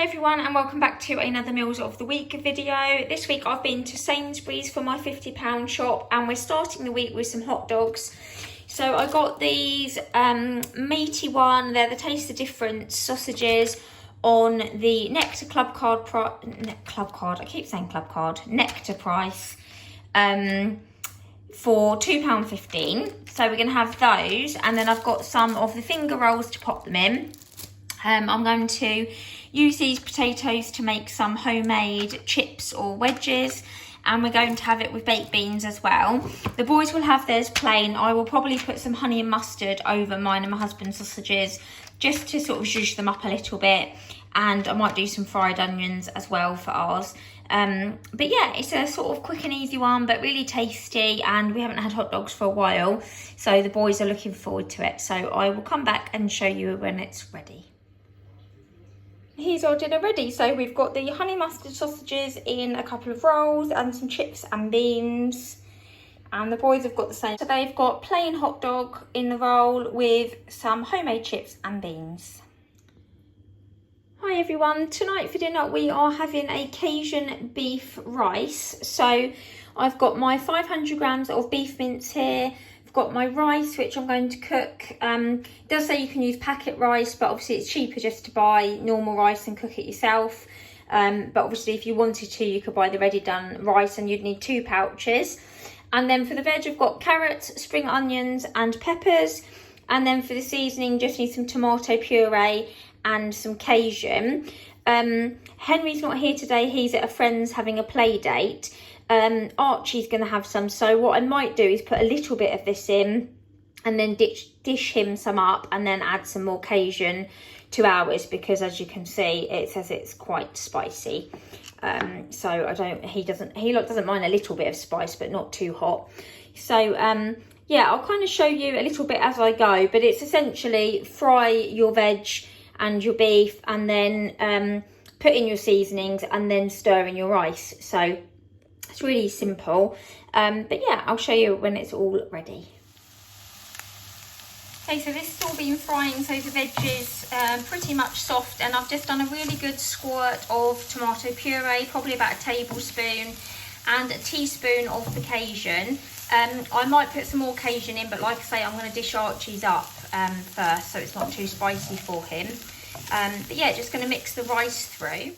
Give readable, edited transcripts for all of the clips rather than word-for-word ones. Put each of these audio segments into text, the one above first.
Hi everyone and welcome back to another Meals of the Week video. This week I've been to Sainsburys for my £50 shop and we're starting the week with some hot dogs. So I got these meaty one, they're the Taste the Difference sausages on the Nectar Nectar price for £2.15. So we're going to have those, and then I've got some of the finger rolls to pop them in. I'm going to use these potatoes to make some homemade chips or wedges, and we're going to have it with baked beans as well. The boys will have theirs plain. I will probably put some honey and mustard over mine and my husband's sausages just to sort of zhuzh them up a little bit, and I might do some fried onions as well for ours. But yeah, it's a sort of quick and easy one, but really tasty, and we haven't had hot dogs for a while, so the boys are looking forward to it. So I will come back and show you when it's ready. Here's our dinner ready. So we've got the honey mustard sausages in a couple of rolls and some chips and beans, and the boys have got the same. So they've got plain hot dog in the roll with some homemade chips and beans. Hi everyone, tonight for dinner we are having a Cajun beef rice. So I've got my 500 grams of beef mince here. Got my rice, which I'm going to cook. It does say you can use packet rice, but obviously it's cheaper just to buy normal rice and cook it yourself. But obviously if you wanted to, you could buy the ready done rice, and you'd need 2 pouches. And then for the veg, I've got carrots, spring onions and peppers. And then for the seasoning, just need some tomato puree and some Cajun. Henry's not here today, he's at a friend's having a play date. Archie's going to have some, so what I might do is put a little bit of this in and then dish him some up, and then add some more Cajun to ours, because as you can see it says it's quite spicy. So he doesn't mind a little bit of spice, but not too hot. So yeah, I'll kind of show you a little bit as I go, but it's essentially fry your veg and your beef, and then put in your seasonings, and then stir in your rice. So it's really simple, but yeah, I'll show you when it's all ready. Okay, so this has all been frying, so the veg is pretty much soft, and I've just done a really good squirt of tomato puree, probably about a tablespoon, and a teaspoon of the Cajun. I might put some more Cajun in, but like I say, I'm going to dish Archie's up first, so it's not too spicy for him. But yeah, just going to mix the rice through.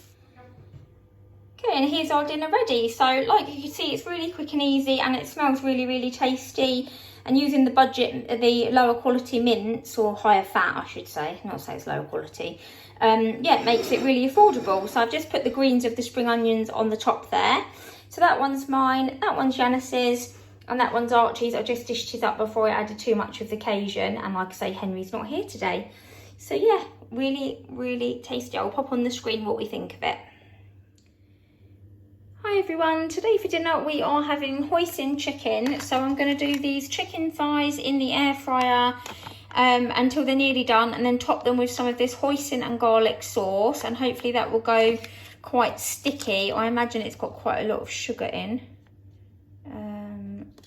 Okay, and here's our dinner ready. So like you can see, it's really quick and easy, and it smells really, really tasty. And using the lower quality mince, or higher fat I should say, not say it's lower quality, yeah, it makes it really affordable. So I've just put the greens of the spring onions on the top there. So that one's mine, that one's Janice's, and that one's Archie's. I just dished his up before I added too much of the Cajun, and like I say, Henry's not here today. So yeah, really, really tasty. I'll pop on the screen what we think of it. Hi everyone, today for dinner we are having hoisin chicken. So I'm going to do these chicken thighs in the air fryer until they're nearly done, and then top them with some of this hoisin and garlic sauce, and hopefully that will go quite sticky. I imagine it's got quite a lot of sugar in.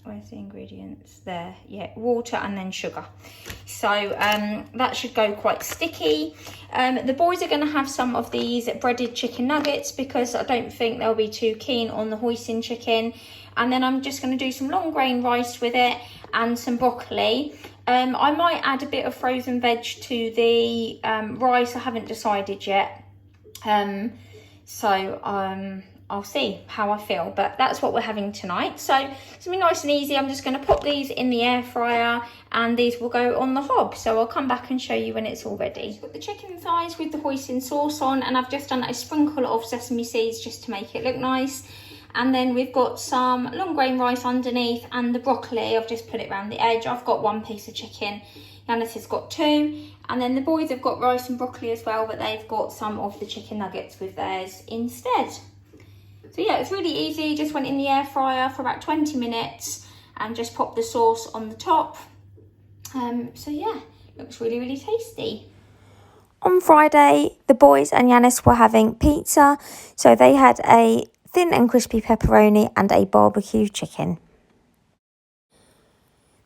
Where's the ingredients? There, yeah, water and then sugar. So that should go quite sticky. The boys are going to have some of these breaded chicken nuggets, because I don't think they'll be too keen on the hoisin chicken. And then I'm just going to do some long grain rice with it and some broccoli. I might add a bit of frozen veg to the rice. I haven't decided yet. I'll see how I feel, but that's what we're having tonight. So it's gonna be nice and easy. I'm just going to pop these in the air fryer, and these will go on the hob. So I'll come back and show you when it's all ready. I've got the chicken thighs with the hoisin sauce on, and I've just done a sprinkle of sesame seeds just to make it look nice. And then we've got some long grain rice underneath, and the broccoli, I've just put it around the edge. I've got 1 piece of chicken, Janice has got 2, and then the boys have got rice and broccoli as well, but they've got some of the chicken nuggets with theirs instead. So yeah, it's really easy. Just went in the air fryer for about 20 minutes and just popped the sauce on the top. So yeah, looks really, really tasty. On Friday, the boys and Janice were having pizza. So they had a thin and crispy pepperoni and a barbecue chicken.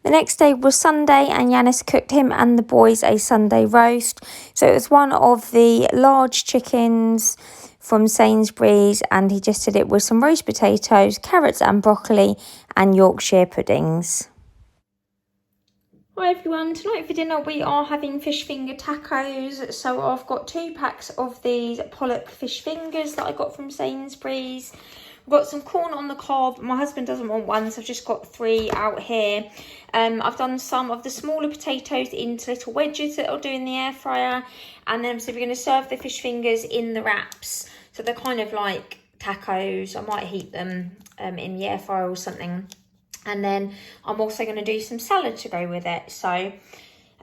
The next day was Sunday and Yanis cooked him and the boys a Sunday roast. So it was one of the large chickens from Sainsburys, and he just did it with some roast potatoes, carrots and broccoli and Yorkshire puddings. Hi everyone, tonight for dinner we are having fish finger tacos. So I've got 2 packs of these pollock fish fingers that I got from Sainsburys. I've got some corn on the cob. My husband doesn't want one, so I've just got 3 out here. I've done some of the smaller potatoes into little wedges that I'll do in the air fryer. And then so we're going to serve the fish fingers in the wraps. So they're kind of like tacos. I might heat them in the air fryer or something. And then I'm also going to do some salad to go with it. So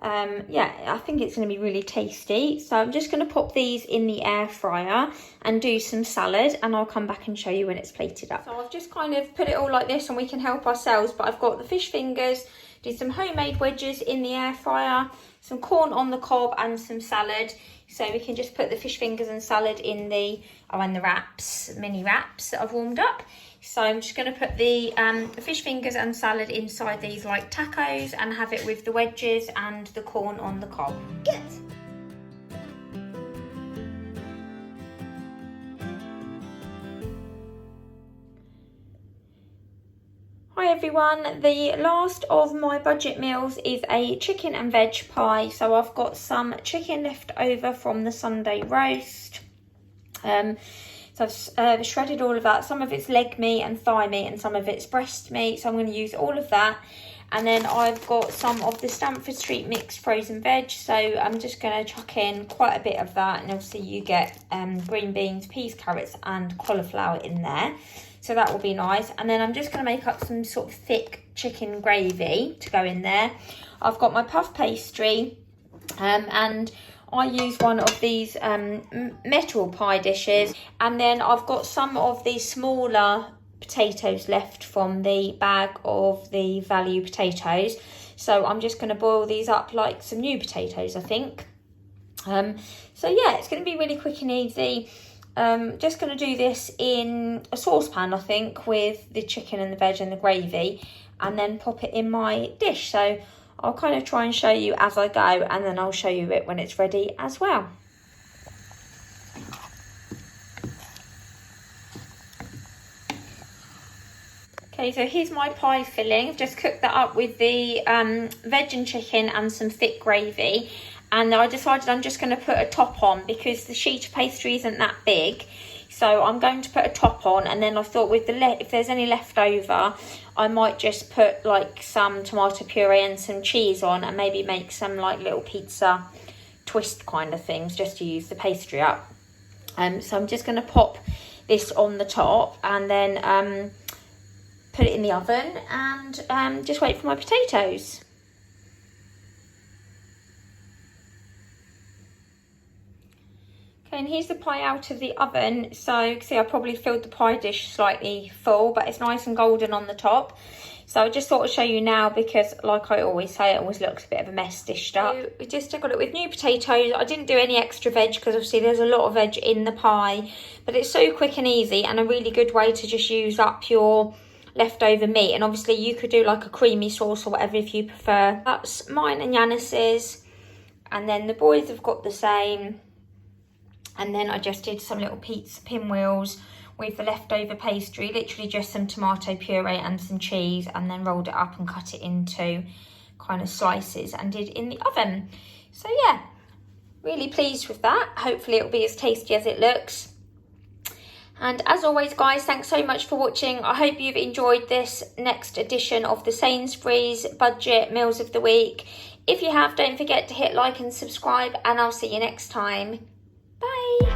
yeah, I think it's going to be really tasty. So I'm just going to pop these in the air fryer and do some salad, and I'll come back and show you when it's plated up. So I've just kind of put it all like this and we can help ourselves, but I've got the fish fingers, do some homemade wedges in the air fryer, some corn on the cob and some salad. So we can just put the fish fingers and salad in the wraps, mini wraps that I've warmed up. So I'm just going to put the fish fingers and salad inside these like tacos and have it with the wedges and the corn on the cob. Good. Hi everyone, the last of my budget meals is a chicken and veg pie. So I've got some chicken left over from the Sunday roast. So I've shredded all of that. Some of it's leg meat and thigh meat and some of it's breast meat. So I'm going to use all of that. And then I've got some of the Stamford Street mixed frozen veg. So I'm just going to chuck in quite a bit of that. And obviously you get green beans, peas, carrots and cauliflower in there. So that will be nice. And then I'm just going to make up some sort of thick chicken gravy to go in there. I've got my puff pastry and I use one of these metal pie dishes, and then I've got some of these smaller potatoes left from the bag of the value potatoes. So I'm just going to boil these up like some new potatoes, I think. So yeah, it's going to be really quick and easy. Just going to do this in a saucepan, I think, with the chicken and the veg and the gravy, and then pop it in my dish. So I'll kind of try and show you as I go, and then I'll show you it when it's ready as well. Okay, so here's my pie filling. I've just cooked that up with the veg and chicken and some thick gravy. And I decided I'm just going to put a top on because the sheet of pastry isn't that big. So I'm going to put a top on, and then I thought with if there's any left over, I might just put like some tomato puree and some cheese on, and maybe make some like little pizza twist kind of things just to use the pastry up. So I'm just going to pop this on the top and then put it in the oven and just wait for my potatoes. Okay, and here's the pie out of the oven. So you can see I probably filled the pie dish slightly full, but it's nice and golden on the top. So I just thought I'd show you now because, like I always say, it always looks a bit of a mess dished up. So we just got it with new potatoes. I didn't do any extra veg because obviously there's a lot of veg in the pie, but it's so quick and easy and a really good way to just use up your leftover meat. And obviously you could do like a creamy sauce or whatever if you prefer. That's mine and Yanis's, and then the boys have got the same. And then I just did some little pizza pinwheels with the leftover pastry, literally just some tomato puree and some cheese, and then rolled it up and cut it into kind of slices and did in the oven. So yeah, really pleased with that. Hopefully it'll be as tasty as it looks. And as always, guys, thanks so much for watching. I hope you've enjoyed this next edition of the Sainsburys Budget Meals of the Week. If you have, don't forget to hit like and subscribe, and I'll see you next time. Bye.